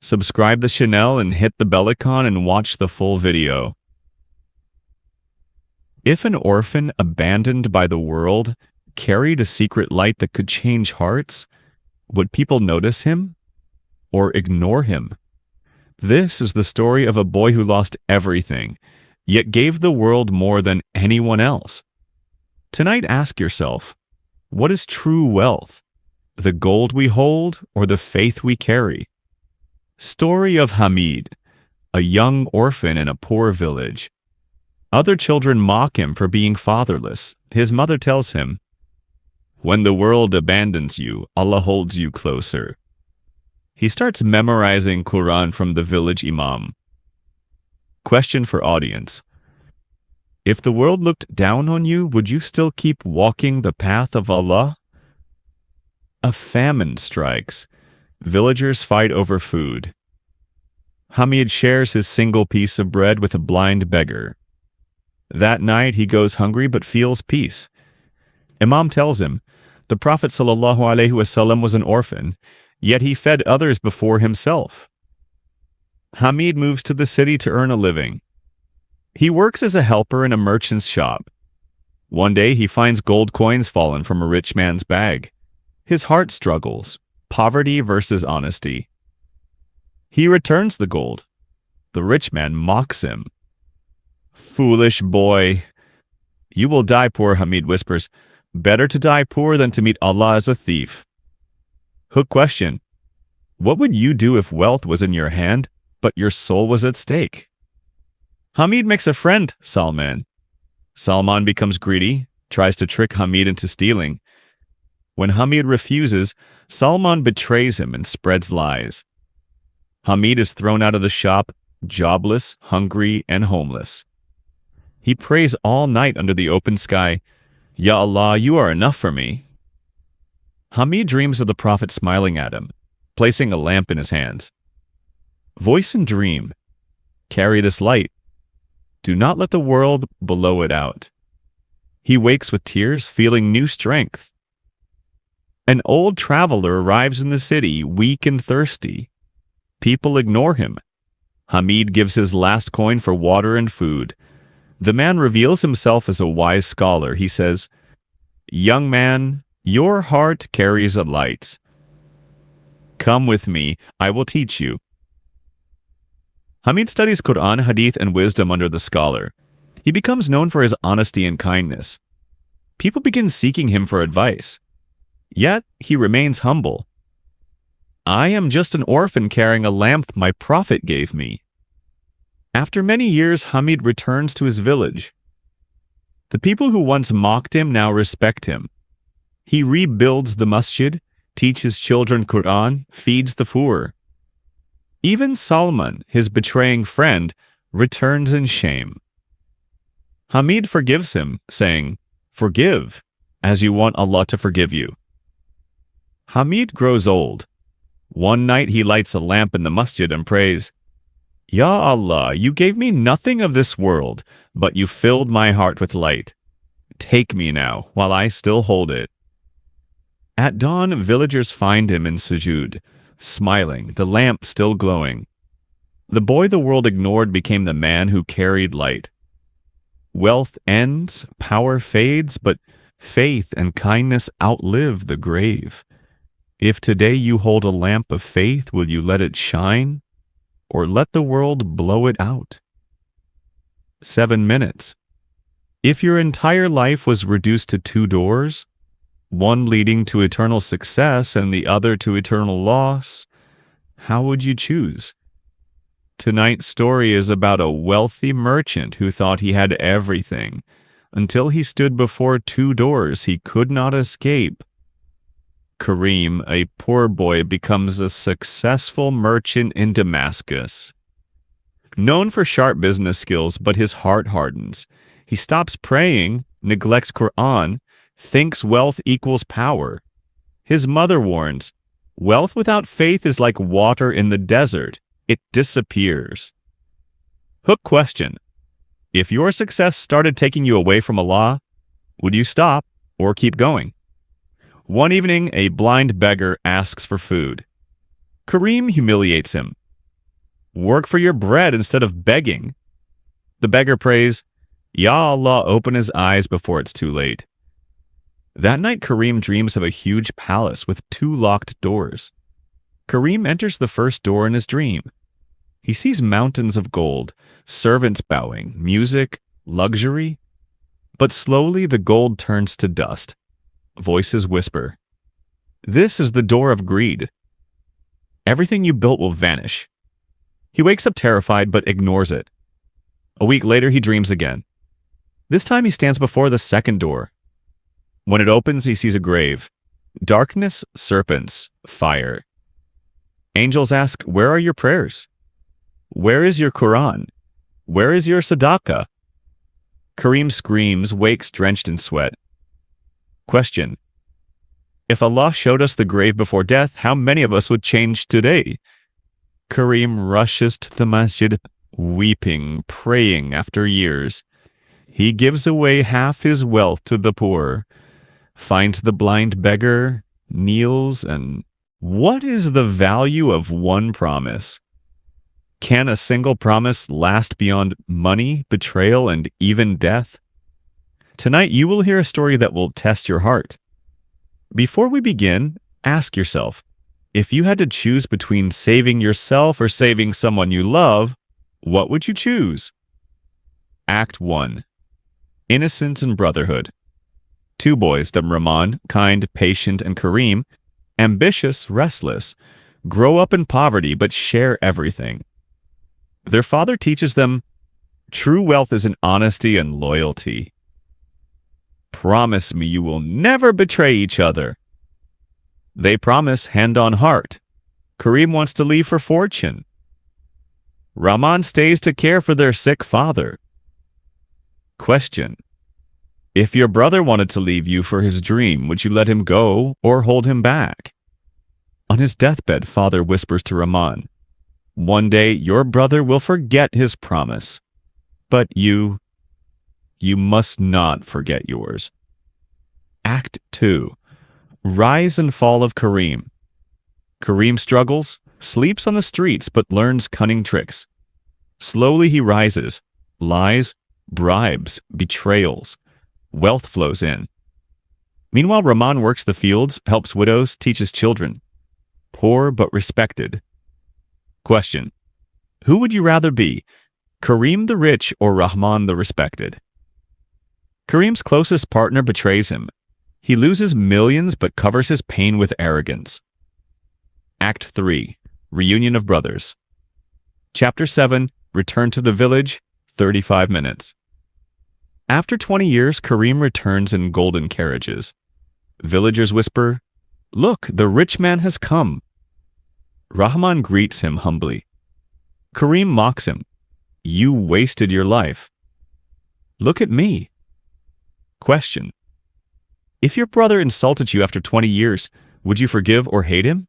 Subscribe the channel and hit the bell icon and watch the full video. If an orphan abandoned by the world carried a secret light that could change hearts, would people notice him or ignore him? This is the story of a boy who lost everything, yet gave the world more than anyone else. Tonight, ask yourself, what is true wealth? The gold we hold or the faith we carry? Story of Hamid, a young orphan in a poor village. Other children mock him for being fatherless. His mother tells him, "When the world abandons you, Allah holds you closer." He starts memorizing Quran from the village imam. Question for audience. If the world looked down on you, would you still keep walking the path of Allah? A famine strikes. Villagers fight over food. Hamid shares his single piece of bread with a blind beggar. That night he goes hungry but feels peace. Imam tells him, the Prophet ﷺ was an orphan, yet he fed others before himself. Hamid moves to the city to earn a living. He works as a helper in a merchant's shop. One day he finds gold coins fallen from a rich man's bag. His heart struggles. Poverty versus honesty. He returns the gold. The rich man mocks him. "Foolish boy." "You will die poor," Hamid whispers. "Better to die poor than to meet Allah as a thief." Hook question. What would you do if wealth was in your hand, but your soul was at stake? Hamid makes a friend, Salman. Salman becomes greedy, tries to trick Hamid into stealing. When Hamid refuses, Salman betrays him and spreads lies. Hamid is thrown out of the shop, jobless, hungry, and homeless. He prays all night under the open sky, "Ya Allah, you are enough for me." Hamid dreams of the Prophet smiling at him, placing a lamp in his hands. Voice and dream. Carry this light. Do not let the world blow it out. He wakes with tears, feeling new strength. An old traveler arrives in the city, weak and thirsty. People ignore him. Hamid gives his last coin for water and food. The man reveals himself as a wise scholar. He says, "Young man, your heart carries a light. Come with me, I will teach you." Hamid studies Quran, Hadith, and wisdom under the scholar. He becomes known for his honesty and kindness. People begin seeking him for advice. Yet, he remains humble. "I am just an orphan carrying a lamp my prophet gave me." After many years, Hamid returns to his village. The people who once mocked him now respect him. He rebuilds the masjid, teaches children Quran, feeds the poor. Even Salman, his betraying friend, returns in shame. Hamid forgives him, saying, "Forgive, as you want Allah to forgive you." Hamid grows old. One night he lights a lamp in the masjid and prays, "Ya Allah, you gave me nothing of this world, but you filled my heart with light. Take me now, while I still hold it." At dawn, villagers find him in sujud, smiling, the lamp still glowing. The boy the world ignored became the man who carried light. Wealth ends, power fades, but faith and kindness outlive the grave. If today you hold a lamp of faith, will you let it shine, or let the world blow it out? 7 minutes. If your entire life was reduced to 2 doors, one leading to eternal success and the other to eternal loss, how would you choose? Tonight's story is about a wealthy merchant who thought he had everything, until he stood before 2 doors he could not escape. Kareem, a poor boy, becomes a successful merchant in Damascus. Known for sharp business skills, but his heart hardens. He stops praying, neglects Quran, thinks wealth equals power. His mother warns, "Wealth without faith is like water in the desert. It disappears." Hook question. If your success started taking you away from Allah, would you stop or keep going? One evening, a blind beggar asks for food. Kareem humiliates him. Work for your bread instead of begging. The beggar prays, Ya Allah, open his eyes before it's too late. That night, Kareem dreams of a huge palace with 2 locked doors. Kareem enters the first door in his dream. He sees mountains of gold, servants bowing, music, luxury. But slowly the gold turns to dust. Voices whisper, This is the door of greed. Everything you built will vanish. He wakes up terrified but ignores it. A week later, he dreams again. This time he stands before the second door. When it opens, he sees a grave. Darkness, serpents, fire. Angels ask, Where are your prayers? Where is your Quran? Where is your Sadaqah? Kareem screams, wakes drenched in sweat. Question. If Allah showed us the grave before death, how many of us would change today? Kareem rushes to the masjid, weeping, praying after years. He gives away half his wealth to the poor, finds the blind beggar, kneels, and what is the value of one promise? Can a single promise last beyond money, betrayal, and even death? Tonight you will hear a story that will test your heart. Before we begin, ask yourself, if you had to choose between saving yourself or saving someone you love, what would you choose? Act 1. Innocence and Brotherhood. 2 boys, Rahman, kind, patient, and Kareem, ambitious, restless, grow up in poverty but share everything. Their father teaches them, true wealth is in honesty and loyalty. Promise me you will never betray each other. They promise hand on heart. Kareem wants to leave for fortune. Rahman stays to care for their sick father. Question. If your brother wanted to leave you for his dream, would you let him go or hold him back? On his deathbed, father whispers to Rahman, One day your brother will forget his promise, but you must not forget yours. Act 2. Rise and fall of Kareem. Kareem struggles, sleeps on the streets, but learns cunning tricks. Slowly he rises, lies, bribes, betrayals. Wealth flows in. Meanwhile, Rahman works the fields, helps widows, teaches children. Poor but respected. Question. Who would you rather be, Kareem the rich or Rahman the respected? Kareem's closest partner betrays him. He loses millions but covers his pain with arrogance. Act 3. Reunion of Brothers. Chapter 7. Return to the village, 35 minutes. After 20 years, Kareem returns in golden carriages. Villagers whisper, Look, the rich man has come. Rahman greets him humbly. Kareem mocks him. You wasted your life. Look at me. Question. If your brother insulted you after 20 years, would you forgive or hate him?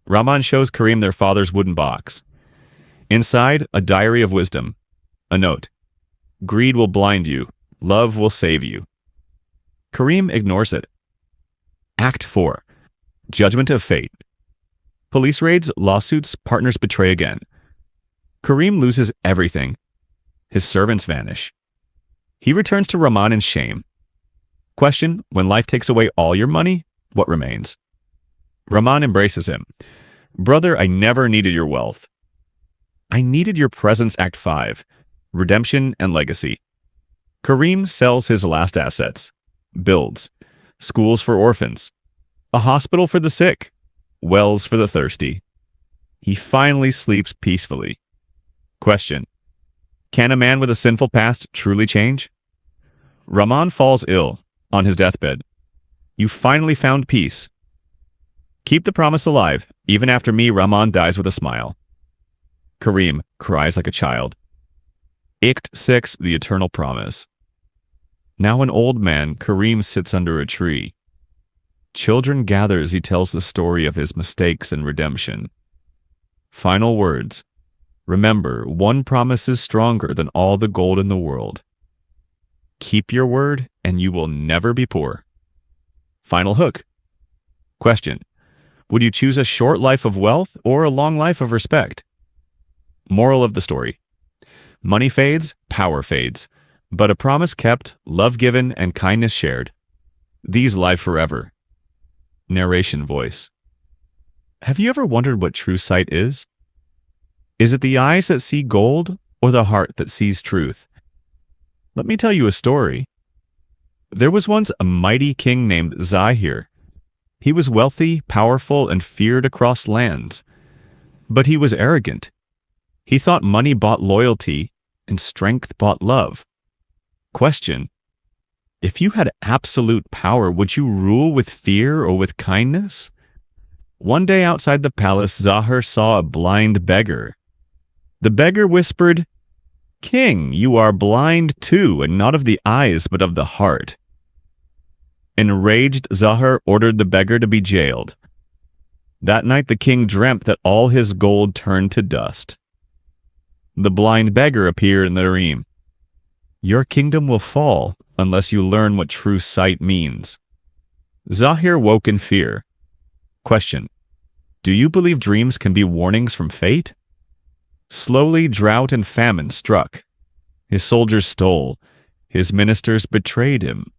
Rahman shows Kareem their father's wooden box. Inside, a diary of wisdom. A note. Greed will blind you. Love will save you. Kareem ignores it. Act 4. Judgment of Fate. Police raids, lawsuits, partners betray again. Kareem loses everything. His servants vanish. He returns to Rahman in shame. Question, when life takes away all your money, what remains? Rahman embraces him. Brother, I never needed your wealth. I needed your presence. Act 5. Redemption and legacy. Kareem sells his last assets. Builds. Schools for orphans. A hospital for the sick. Wells for the thirsty. He finally sleeps peacefully. Question. Can a man with a sinful past truly change? Rahman falls ill on his deathbed. You finally found peace. Keep the promise alive. Even after me, Rahman dies with a smile. Kareem cries like a child. Act 6, the eternal promise. Now an old man, Kareem sits under a tree. Children gather as he tells the story of his mistakes and redemption. Final words. Remember, one promise is stronger than all the gold in the world. Keep your word, and you will never be poor. Final hook. Question. Would you choose a short life of wealth or a long life of respect? Moral of the story: money fades, power fades, but a promise kept, love given, and kindness shared, these live forever. Narration voice. Have you ever wondered what true sight is? Is it the eyes that see gold or the heart that sees truth? Let me tell you a story. There was once a mighty king named Zahir. He was wealthy, powerful, and feared across lands. But he was arrogant. He thought money bought loyalty and strength bought love. Question: if you had absolute power, would you rule with fear or with kindness? One day outside the palace, Zahir saw a blind beggar. The beggar whispered, "King, you are blind too, and not of the eyes, but of the heart." Enraged, Zahir ordered the beggar to be jailed. That night the king dreamt that all his gold turned to dust. The blind beggar appeared in the dream. "Your kingdom will fall unless you learn what true sight means." Zahir woke in fear. Question: do you believe dreams can be warnings from fate? Slowly, drought and famine struck. His soldiers stole. His ministers betrayed him.